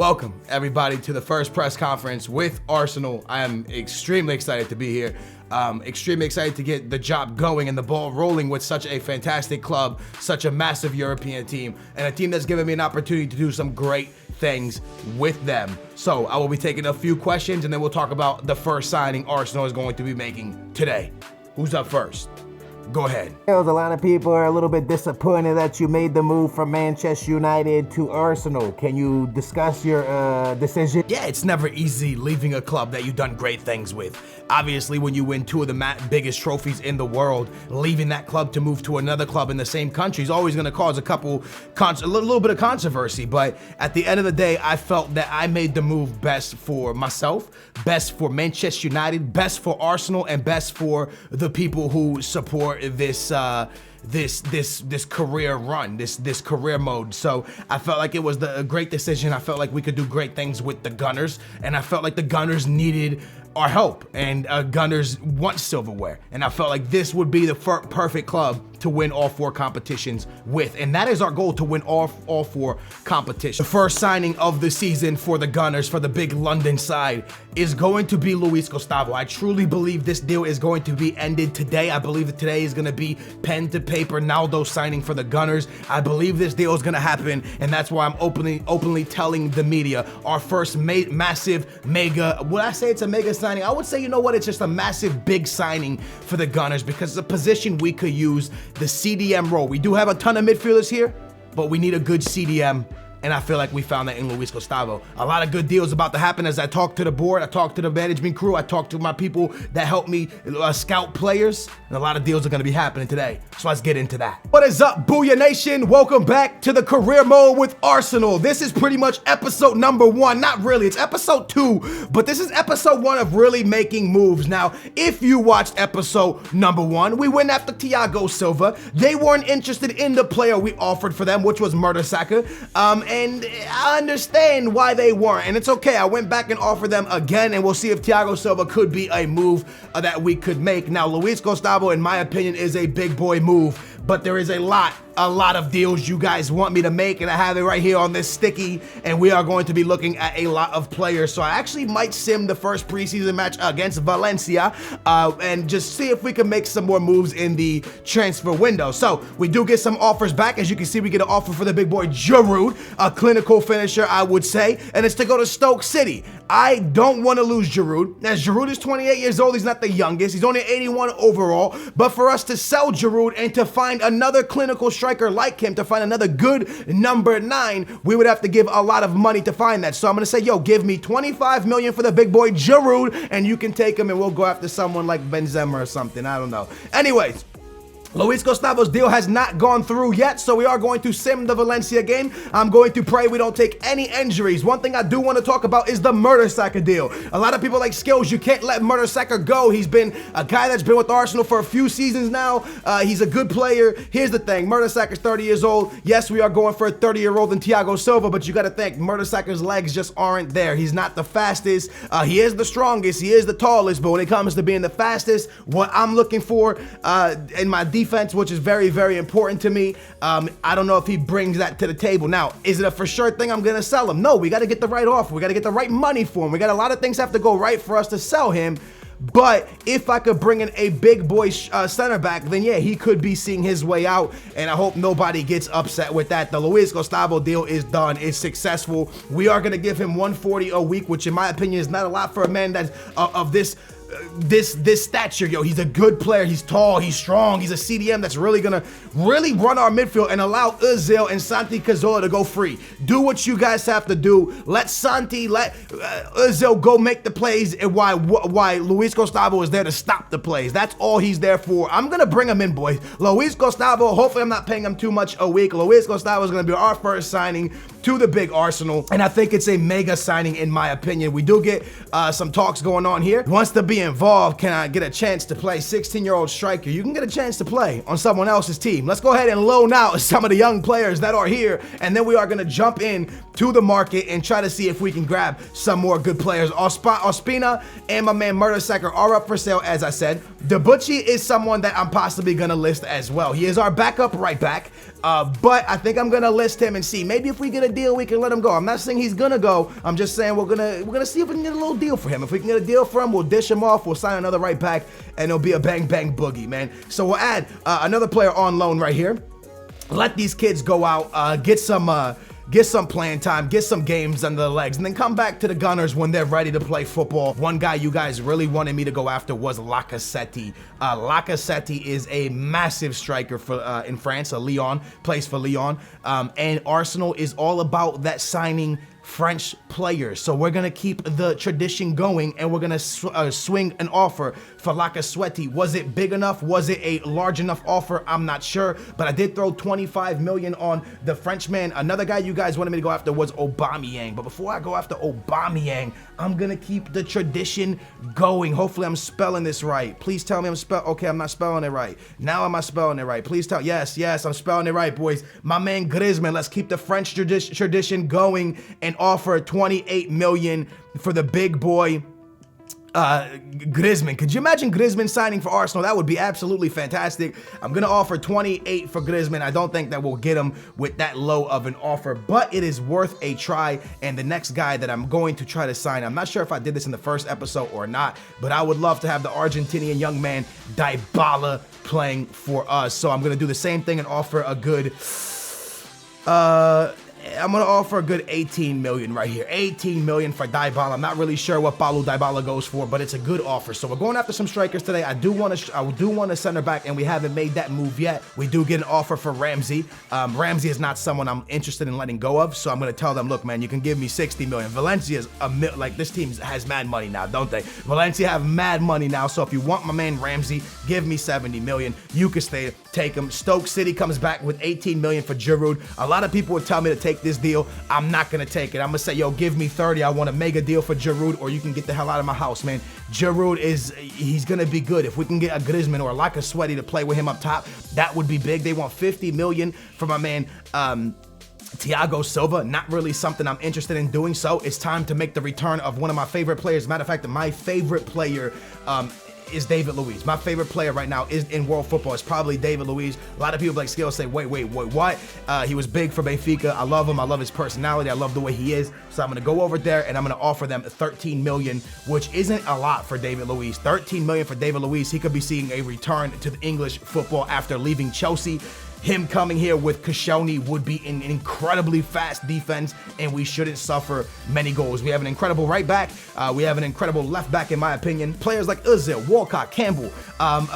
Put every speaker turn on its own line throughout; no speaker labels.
Welcome, everybody, to the first press conference with Arsenal. I am extremely excited to be here. Extremely excited to get the job going and the ball rolling with such a fantastic club, such a massive European team, and a team that's given me an opportunity to do some great things with them. So I will be taking a few questions, and then we'll talk about the first signing Arsenal is going to be making today. Who's up first? Go ahead.
A lot of people are a little bit disappointed that you made the move from Manchester United to Arsenal. Can you discuss your decision?
Yeah, it's never easy leaving a club that you've done great things with. Obviously, when you win two of the biggest trophies in the world, leaving that club to move to another club in the same country is always going to cause a little bit of controversy. But at the end of the day, I felt that I made the move best for myself, best for Manchester United, best for Arsenal, and best for the people who support this career run, this career mode. So I felt like it was a great decision. I felt like we could do great things with the Gunners, and I felt like the Gunners needed our help, and Gunners want silverware, and I felt like this would be the perfect club to win all four competitions with, and that is our goal, to win all four competitions. The first signing of the season for the Gunners, for the big London side, is going to be Luis Gustavo. I truly believe this deal is going to be ended today. I believe that today is going to be pen to paper Naldo signing for the Gunners. I believe this deal is going to happen, and that's why I'm openly telling the media our first massive mega, would I say it's a mega signing? I would say, you know what, it's just a massive big signing for the Gunners, because it's a position we could use the CDM role. We do have a ton of midfielders here, but we need a good CDM, and I feel like we found that in Luis Gustavo. A lot of good deals about to happen as I talk to the board, I talk to the management crew, I talk to my people that help me scout players, and a lot of deals are gonna be happening today. So let's get into that. What is up, Booyah Nation? Welcome back to the career mode with Arsenal. This is pretty much episode number 1. Not really, it's episode 2, but this is episode 1 of really making moves. Now, if you watched episode number 1, we went after Thiago Silva. They weren't interested in the player we offered for them, which was Mertesacker. And I understand why they weren't, and it's okay. I went back and offered them again, and we'll see if Thiago Silva could be a move that we could make. Now, Luis Gustavo, in my opinion, is a big boy move, but there is a lot of deals you guys want me to make, and I have it right here on this sticky, and we are going to be looking at a lot of players. So I actually might sim the first preseason match against Valencia and just see if we can make some more moves in the transfer window. So we do get some offers back. As you can see, we get an offer for the big boy Giroud, a clinical finisher, I would say, and it's to go to Stoke City. I don't want to lose Giroud. As Giroud is 28 years old, he's not the youngest. He's only 81 overall, but for us to sell Giroud and to find another clinical striker like him, to find another good number 9, we would have to give a lot of money to find that. So I'm gonna say, yo, give me 25 million for the big boy Giroud, and you can take him, and we'll go after someone like Benzema or something. I don't know. Anyways, Luis Gustavo's deal has not gone through yet, so we are going to sim the Valencia game. I'm going to pray we don't take any injuries. One thing I do want to talk about is the Mertesacker deal. A lot of people like Skills, you can't let Mertesacker go. He's been a guy that's been with Arsenal for a few seasons now. He's a good player. Here's the thing, Mertesacker's 30 years old. Yes, we are going for a 30-year-old in Thiago Silva, but you got to think, Mertesacker's legs just aren't there. He's not the fastest. He is the strongest. He is the tallest, but when it comes to being the fastest, what I'm looking for in my defense, which is very, very important to me, I don't know if he brings that to the table. Now, is it a for sure thing I'm gonna sell him? No, we got to get the right offer. We got to get the right money for him. We got a lot of things have to go right for us to sell him. But if I could bring in a big boy center back, then yeah, he could be seeing his way out, and I hope nobody gets upset with that. The Luis Gustavo deal is done. It's successful. We are gonna give him 140 a week, which in my opinion is not a lot for a man that's of this stature. Yo, he's a good player. He's tall, he's strong, he's a CDM that's really gonna run our midfield and allow Ozil and Santi Cazorla to go free. Do what you guys have to do. Let Santi, let Ozil go make the plays, and why Luis Gustavo is there to stop the plays. That's all he's there for. I'm gonna bring him in, boys. Luis Gustavo, hopefully I'm not paying him too much a week. Luis Gustavo is gonna be our first signing to the big Arsenal, and I think it's a mega signing in my opinion. We do get some talks going on here. He wants to be involved. Can I get a chance to play? 16-year-old striker, you can get a chance to play on someone else's team. Let's go ahead and loan out some of the young players that are here, and then we are going to jump in to the market and try to see if we can grab some more good players. Ospina and my man Mertesacker are up for sale, as I said. Debuchy is someone that I'm possibly going to list as well. He is our backup right back. But I think I'm gonna list him and see. Maybe if we get a deal, we can let him go. I'm not saying he's gonna go. I'm just saying we're gonna see if we can get a little deal for him. If we can get a deal for him, we'll dish him off. We'll sign another right back, and it'll be a bang bang boogie, man. So we'll add another player on loan right here. Let these kids go out, get some playing time, get some games under the legs, and then come back to the Gunners when they're ready to play football. One guy you guys really wanted me to go after was Lacazette. Lacazette is a massive striker for in France, Lyon, plays for Lyon, and Arsenal is all about that signing French players. So we're gonna keep the tradition going, and we're gonna swing an offer for Lacazette. Was it big enough? Was it a large enough offer? I'm not sure, but I did throw 25 million on the Frenchman. Another guy you guys wanted me to go after was Aubameyang, but before I go after Aubameyang, I'm gonna keep the tradition going. Hopefully I'm spelling this right. Please tell me okay, I'm not spelling it right. Now am I spelling it right? Please tell, yes, I'm spelling it right, boys. My man Griezmann, let's keep the French tradition going and offer 28 million for the big boy Griezmann. Could you imagine Griezmann signing for Arsenal? That would be absolutely fantastic. I'm gonna offer 28 for Griezmann. I don't think that we'll get him with that low of an offer, but it is worth a try. And the next guy that I'm going to try to sign, I'm not sure if I did this in the first episode or not, but I would love to have the Argentinian young man Dybala playing for us. So I'm gonna do the same thing and offer a good I'm gonna offer a good 18 million right here. 18 million for Dybala. I'm not really sure what Paulo Dybala goes for, but it's a good offer. So we're going after some strikers today. I do want a center back, and we haven't made that move yet. We do get an offer for Ramsey. Ramsey is not someone I'm interested in letting go of, so I'm gonna tell them, look, man, you can give me 60 million. Valencia's like, this team has mad money now, don't they? Valencia have mad money now, so if you want my man Ramsey, give me 70 million. You can stay, take him. Stoke City comes back with 18 million for Giroud. A lot of people would tell me to take this deal. I'm not gonna take it. I'm gonna say, yo, give me 30. I want a mega deal for Giroud, or you can get the hell out of my house, man. Giroud he's gonna be good. If we can get a Griezmann or like a Sweaty to play with him up top, that would be big. They want 50 million for my man Thiago Silva. Not really something I'm interested in doing, so it's time to make the return of one of my favorite players. Matter of fact, my favorite player is David Luiz. My favorite player right now is in world football. It's probably David Luiz. A lot of people like Skill say, wait, what? He was big for Benfica. I love him. I love his personality. I love the way he is. So I'm going to go over there and I'm going to offer them 13 million, which isn't a lot for David Luiz. 13 million for David Luiz. He could be seeing a return to the English football after leaving Chelsea. Him coming here with Koscielny would be an incredibly fast defense, and we shouldn't suffer many goals. We have an incredible right back. We have an incredible left back, in my opinion. Players like Ozil, Walcott, Campbell,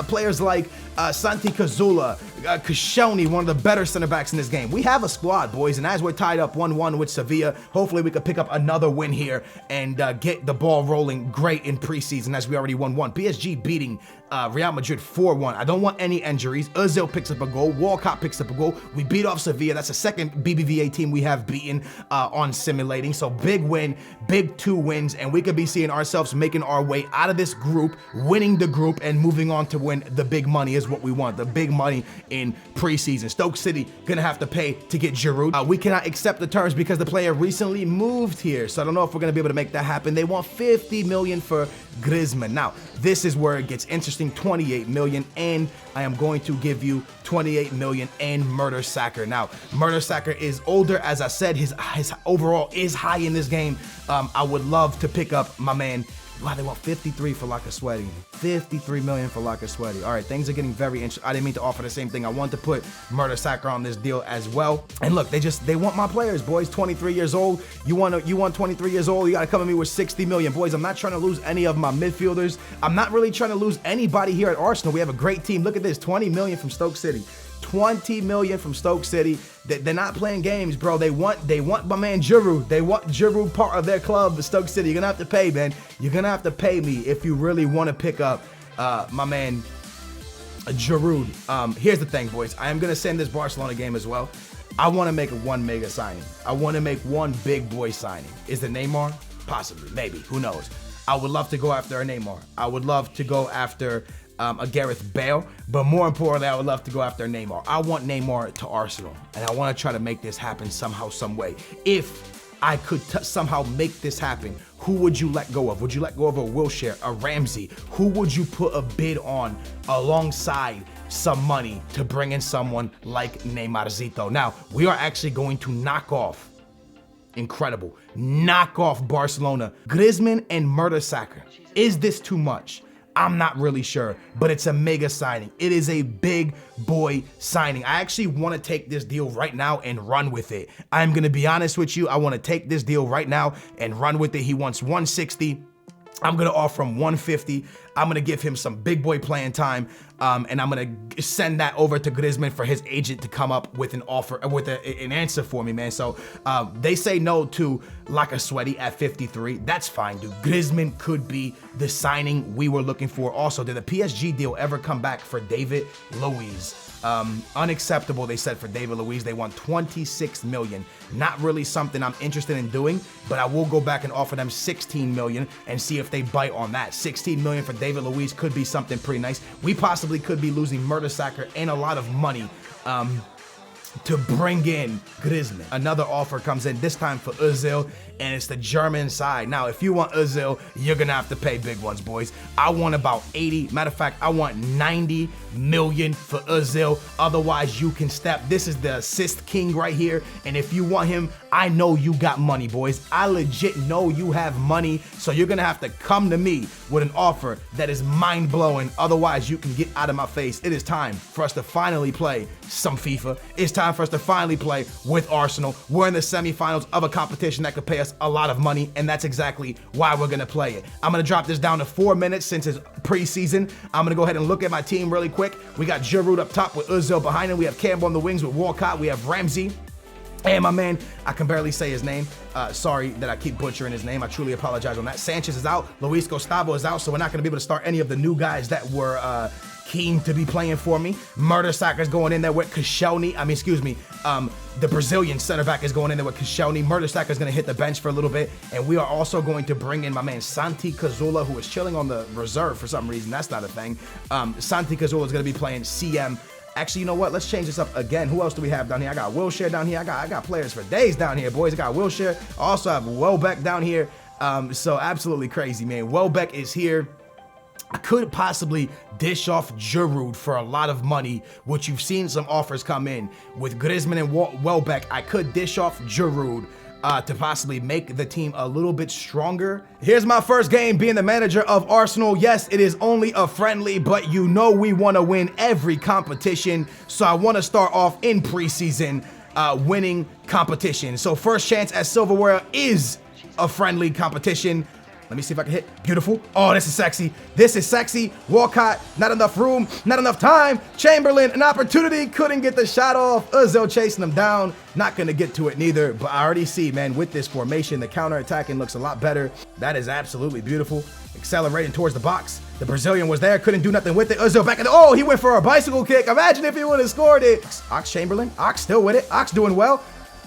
players like Santi Cazorla, Koscielny, one of the better center backs in this game. We have a squad, boys, and as we're tied up 1-1 with Sevilla, hopefully we could pick up another win here and get the ball rolling great in preseason, as we already won 1. PSG beating Real Madrid 4-1. I don't want any injuries. Ozil picks up a goal. Walcott picks up a goal. We beat off Sevilla. That's the second BBVA team we have beaten on simulating. So big win, big 2 wins, and we could be seeing ourselves making our way out of this group, winning the group, and moving on to win the big money is what we want. The big money in preseason. Stoke City gonna have to pay to get Giroud. We cannot accept the terms because the player recently moved here. So I don't know if we're gonna be able to make that happen. They want 50 million for Griezmann. Now, this is where it gets interesting. 28 million, and I am going to give you 28 million and Mertesacker. Now, Mertesacker is older. As I said, his overall is high in this game. I would love to pick up my man. Wow, they want 53 for Lacazette. 53 million for Lacazette. All right, things are getting very interesting. I didn't mean to offer the same thing. I want to put Mertesacker on this deal as well. And look, they want my players, boys. 23 years old. You want 23 years old. You got to come at me with 60 million, boys. I'm not trying to lose any of my midfielders. I'm not really trying to lose anybody here at Arsenal. We have a great team. Look at this, 20 million from Stoke City. 20 million from Stoke City. They're not playing games, bro. They want my man Giroud. They want Giroud part of their club, Stoke City. You're gonna have to pay, man. You're gonna have to pay me if you really want to pick up my man Giroud. Here's the thing, boys. I am gonna send this Barcelona game as well. I want to make one mega signing. I want to make one big boy signing. Is it Neymar? Possibly, maybe. Who knows? I would love to go after a Neymar. I would love to go after a Gareth Bale, but more importantly, I would love to go after Neymar. I want Neymar to Arsenal, and I want to try to make this happen somehow, some way. If I could somehow make this happen, who would you let go of? Would you let go of a Wilshere, a Ramsey? Who would you put a bid on alongside some money to bring in someone like Neymarzito? Now, we are actually going to knock off, incredible, knock off Barcelona, Griezmann and Mertesacker. Is this too much? I'm not really sure, but it's a mega signing. It is a big boy signing. I actually want to take this deal right now and run with it. I'm going to be honest with you. I want to take this deal right now and run with it. He wants 160. I'm going to offer him 150. I'm going to give him some big boy playing time. And I'm going to send that over to Griezmann for his agent to come up with an offer, with an answer for me, man. So they say no to Lacazette at 53. That's fine, dude. Griezmann could be the signing we were looking for. Also, did the PSG deal ever come back for David Luiz? Unacceptable, they said, for David Luiz. They want 26 million. Not really something I'm interested in doing, but I will go back and offer them 16 million and see if they bite on that. 16 million for David Luiz could be something pretty nice. We possibly could be losing Mertesacker and a lot of money to bring in Griezmann. Another offer comes in, this time for Özil, and it's the German side. Now, if you want Özil, you're gonna have to pay big ones, boys. I want about 80. Matter of fact, I want 90 million for Özil. Otherwise, you can step. This is the assist king right here, and if you want him, I know you got money, boys. I legit know you have money, so you're gonna have to come to me with an offer that is mind-blowing. Otherwise, you can get out of my face. It is time for us to finally play some FIFA. It's time for us to finally play with Arsenal. We're in the semifinals of a competition that could pay us a lot of money, and that's exactly why we're gonna play it. I'm gonna drop this down to 4 minutes since it's preseason. I'm gonna go ahead and look at my team really quick. We got Giroud up top with Özil behind him. We have Campbell on the wings with Walcott. We have Ramsey. And my man, I can barely say his name. Sorry that I keep butchering his name. I truly apologize on that. Sanchez is out. Luis Gustavo is out, so we're not going to be able to start any of the new guys that were keen to be playing for me. Mertesacker's going in there with Koscielny. The Brazilian center back is going in there with Koscielny. Mertesacker's going to hit the bench for a little bit. And we are also going to bring in my man Santi Cazorla, who is chilling on the reserve for some reason. That's not a thing. Santi Cazorla is going to be playing CM. Actually, you know what? Let's change this up again. Who else do we have down here? I got Wilshere down here. I got players for days down here, boys. I got Wilshere. I also have Welbeck down here. So absolutely crazy, man. Welbeck is here. I could possibly dish off Giroud for a lot of money, which you've seen some offers come in. With Griezmann and Welbeck, I could dish off Giroud to possibly make the team a little bit stronger. Here's my first game being the manager of Arsenal. Yes, it is only a friendly, but you know we want to win every competition. So I want to start off in preseason winning competition. So first chance at silverware is a friendly competition. Let me see if I can hit. Beautiful. Oh, this is sexy. This is sexy. Walcott, not enough room, not enough time. Chamberlain, an opportunity, couldn't get the shot off. Özil chasing him down. Not going to get to it neither, but I already see, man, with this formation, the counter-attacking looks a lot better. That is absolutely beautiful. Accelerating towards the box. The Brazilian was there, couldn't do nothing with it. Özil back in the, oh, he went for a bicycle kick. Imagine if he would have scored it. Ox Chamberlain, Ox still with it. Ox doing well.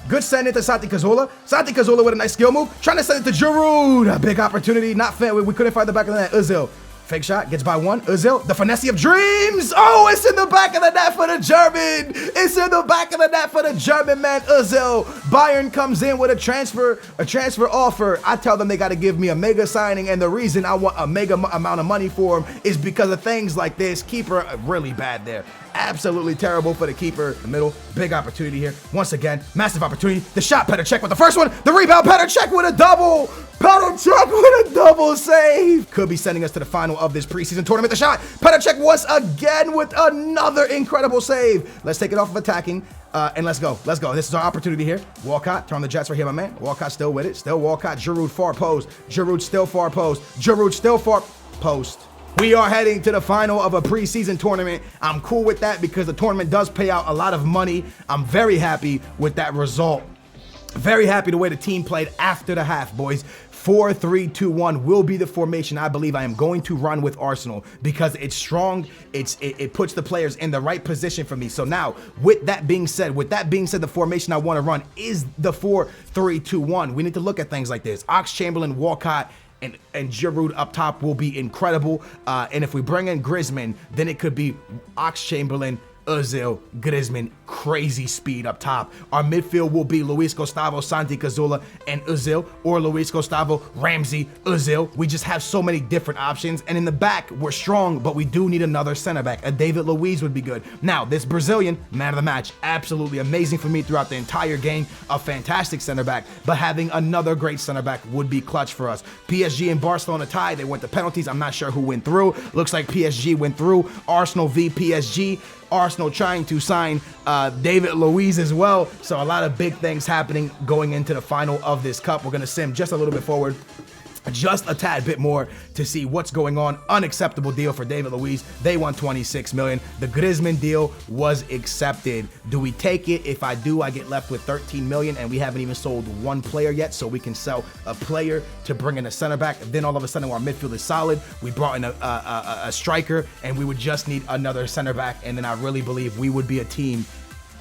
Good send it to Santi Cazorla. Santi Cazorla with a nice skill move. Trying to send it to Giroud. A big opportunity. Not fair. We couldn't find the back of the net. Özil. Fake shot. Gets by one. Özil. The finesse of dreams. Oh, it's in the back of the net for the German. It's in the back of the net for the German, man. Özil. Bayern comes in with a transfer offer. I tell them they got to give me a mega signing. And the reason I want a mega amount of money for him is because of things like this. Keeper really bad there. Absolutely terrible for the keeper. The middle, big opportunity here. Once again, massive opportunity. The shot, Petr Cech with the first one. The rebound, Petr Cech with a double. Petr Cech with a double save. Could be sending us to the final of this preseason tournament. The shot, Petr Cech once again with another incredible save. Let's take it off of attacking. And let's go. Let's go. This is our opportunity here. Walcott, turn on the Jets right here, my man. Walcott still with it. Still Walcott. Giroud far post. Giroud still far post. Giroud still far post. We are heading to the final of a preseason tournament. I'm cool with that because the tournament does pay out a lot of money. I'm very happy with that result. Very happy the way the team played after the half, boys. 4-3-2-1 will be the formation I believe I am going to run with Arsenal because it's strong. It puts the players in the right position for me. So now, with that being said, the formation I want to run is the 4-3-2-1. We need to look at things like this. Ox Chamberlain, Walcott, and Giroud up top will be incredible. And if we bring in Griezmann, then it could be Ox Chamberlain, Ozil, Griezmann, crazy speed up top. Our midfield will be Luis Gustavo, Santi Cazorla, and Ozil, or Luis Gustavo, Ramsey, Ozil. We just have so many different options. And in the back, we're strong, but we do need another center back. A David Luiz would be good. Now, this Brazilian, man of the match, absolutely amazing for me throughout the entire game. A fantastic center back, but having another great center back would be clutch for us. PSG and Barcelona tied. They went to penalties. I'm not sure who went through. Looks like PSG went through. Arsenal v PSG. Arsenal trying to sign David Luiz as well. So a lot of big things happening going into the final of this cup. We're going to sim just a little bit forward, just a tad bit more, to see what's going on. Unacceptable deal for David Luiz. They won 26 million. The Griezmann deal was accepted. Do we take it? If I do, I get left with 13 million, and we haven't even sold one player yet, so we can sell a player to bring in a center back. Then all of a sudden, our midfield is solid. We brought in a striker, and we would just need another center back, and then I really believe we would be a team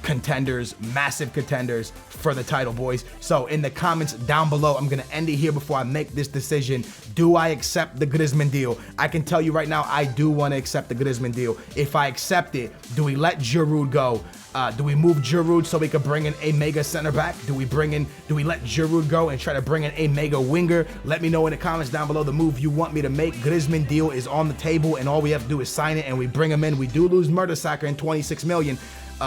contenders, massive contenders for the title, boys. So in the comments down below, I'm gonna end it here before I make this decision. Do I accept the Griezmann deal? I can tell you right now, I do want to accept the Griezmann deal. If I accept it, do we let Giroud go? Do we move Giroud so we could bring in a mega center back? Do we let Giroud go and try to bring in a mega winger? Let me know in the comments down below the move you want me to make. Griezmann deal is on the table, and all we have to do is sign it, and we bring him in. We do lose Mertesacker in 26 million.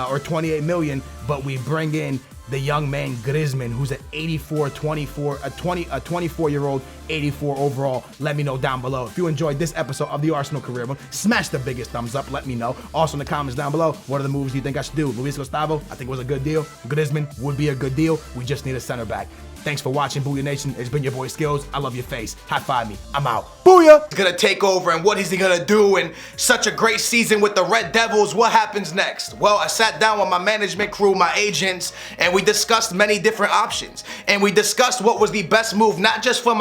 Or 28 million, but we bring in the young man Griezmann, who's an 24-year-old, 84 overall. Let me know down below. If you enjoyed this episode of the Arsenal Career Mode, smash the biggest thumbs up. Let me know. Also in the comments down below, what are the moves you think I should do? Luis Gustavo, I think it was a good deal. Griezmann would be a good deal. We just need a center back. Thanks for watching, Booyah Nation. It's been your boy Skills. I love your face. High five me. I'm out. Booyah! He's gonna take over, and what is he gonna do? And such a great season with the Red Devils. What happens next? Well, I sat down with my management crew, my agents, and we discussed many different options. And we discussed what was the best move, not just for my